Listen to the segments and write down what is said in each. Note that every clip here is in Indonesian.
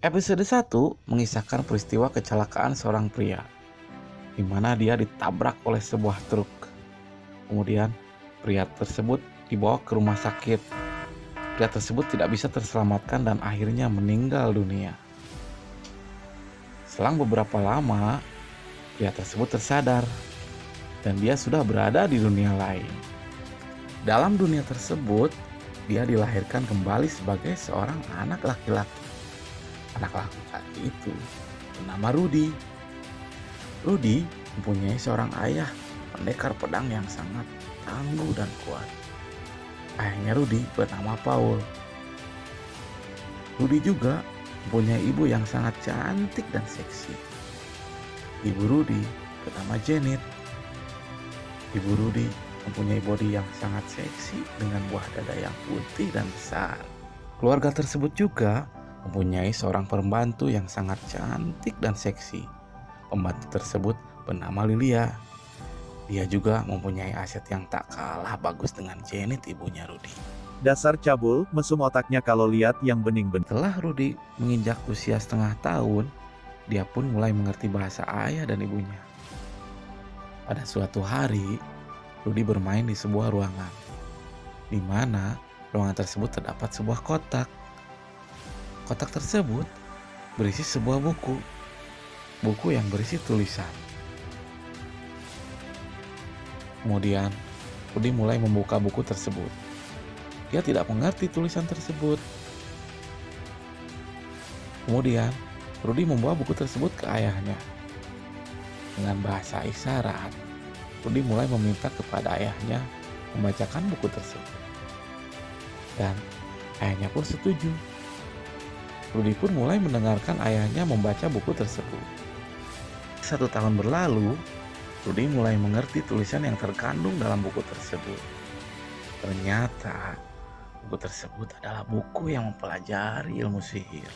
Episode 1 mengisahkan peristiwa kecelakaan seorang pria, di mana dia ditabrak oleh sebuah truk. Kemudian, pria tersebut dibawa ke rumah sakit. Pria tersebut tidak bisa terselamatkan dan akhirnya meninggal dunia. Selang beberapa lama, pria tersebut tersadar dan dia sudah berada di dunia lain. Dalam dunia tersebut, dia dilahirkan kembali sebagai seorang anak laki-laki. Anak laki-laki itu bernama Rudy. Rudy mempunyai seorang ayah pendekar pedang yang sangat tangguh dan kuat. Ayahnya Rudy bernama Paul. Rudy juga mempunyai ibu yang sangat cantik dan seksi. Ibu Rudy bernama Janet. Ibu Rudy mempunyai bodi yang sangat seksi dengan buah dada yang putih dan besar. Keluarga tersebut juga mempunyai seorang pembantu yang sangat cantik dan seksi. Pembantu tersebut bernama Lilia. Dia juga mempunyai aset yang tak kalah bagus dengan Janet, ibunya Rudy. Dasar cabul, mesum otaknya kalau lihat yang bening-bening. Setelah Rudy menginjak usia setengah tahun, dia pun mulai mengerti bahasa ayah dan ibunya. Pada suatu hari, Rudy bermain di sebuah ruangan, di mana ruangan tersebut terdapat sebuah kotak. Kotak tersebut berisi sebuah buku yang berisi tulisan. Kemudian, Rudy mulai membuka buku tersebut. Dia tidak mengerti tulisan tersebut. Kemudian, Rudy membawa buku tersebut ke ayahnya. Dengan bahasa isyarat, Rudy mulai meminta kepada ayahnya membacakan buku tersebut. Dan ayahnya pun setuju. Rudy pun mulai mendengarkan ayahnya membaca buku tersebut. 1 tahun berlalu, Rudy mulai mengerti tulisan yang terkandung dalam buku tersebut. Ternyata, buku tersebut adalah buku yang mempelajari ilmu sihir.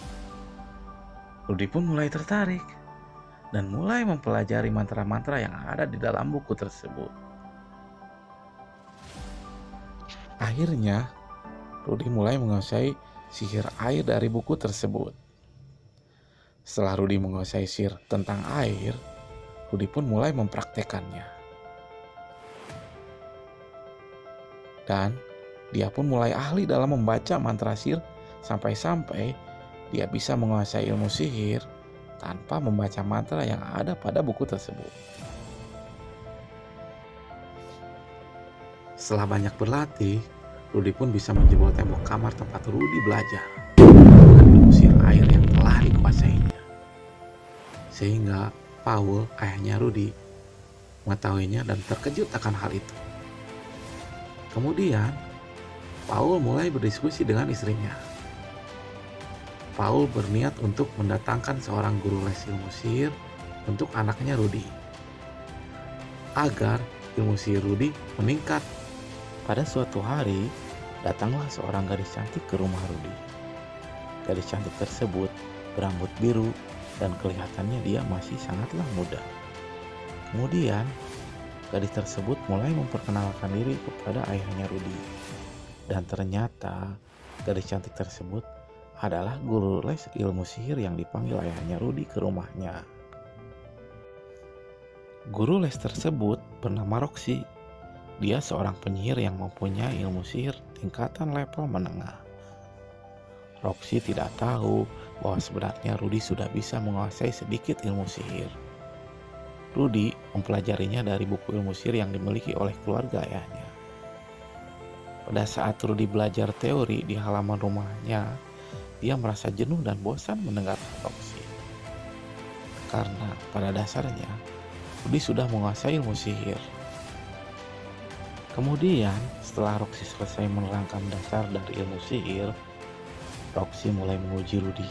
Rudy pun mulai tertarik dan mulai mempelajari mantra-mantra yang ada di dalam buku tersebut. Akhirnya, Rudy mulai menguasai sihir air dari buku tersebut. Setelah Rudy menguasai sihir tentang air, Rudy pun mulai mempraktekannya. Dan dia pun mulai ahli dalam membaca mantra sihir sampai-sampai dia bisa menguasai ilmu sihir tanpa membaca mantra yang ada pada buku tersebut. Setelah banyak berlatih, Rudy pun bisa menjebol tembok kamar tempat Rudy belajar dengan ilmu sihir air yang telah dikuasainya. Sehingga Paul, ayahnya Rudy, mengetahuinya dan terkejut akan hal itu. Kemudian, Paul mulai berdiskusi dengan istrinya. Paul berniat untuk mendatangkan seorang guru les ilmu sihir untuk anaknya Rudy, agar ilmu sihir Rudy meningkat. Pada suatu hari, datanglah seorang gadis cantik ke rumah Rudy. Gadis cantik tersebut berambut biru dan kelihatannya dia masih sangatlah muda. Kemudian, gadis tersebut mulai memperkenalkan diri kepada ayahnya Rudy. Dan ternyata, gadis cantik tersebut adalah guru les ilmu sihir yang dipanggil ayahnya Rudy ke rumahnya. Guru les tersebut bernama Roxy. Dia seorang penyihir yang mempunyai ilmu sihir tingkatan level menengah. Roxy tidak tahu bahwa sebenarnya Rudy sudah bisa menguasai sedikit ilmu sihir. Rudy mempelajarinya dari buku ilmu sihir yang dimiliki oleh keluarga ayahnya. Pada saat Rudy belajar teori di halaman rumahnya, dia merasa jenuh dan bosan mendengar Roxy. Karena pada dasarnya, Rudy sudah menguasai ilmu sihir. Kemudian, setelah Roxy selesai menerangkan dasar dari ilmu sihir, Roxy mulai menguji Rudy,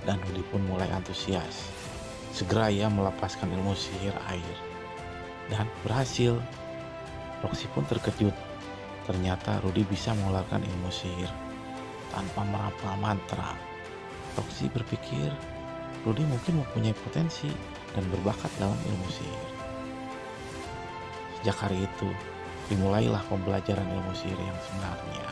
dan Rudy pun mulai antusias. Segera ia melepaskan ilmu sihir air, dan berhasil. Roxy pun terkejut. Ternyata Rudy bisa mengeluarkan ilmu sihir tanpa merapal mantra. Roxy berpikir Rudy mungkin mempunyai potensi dan berbakat dalam ilmu sihir. Sejak hari itu, dimulailah pembelajaran ilmu sihir yang sebenarnya.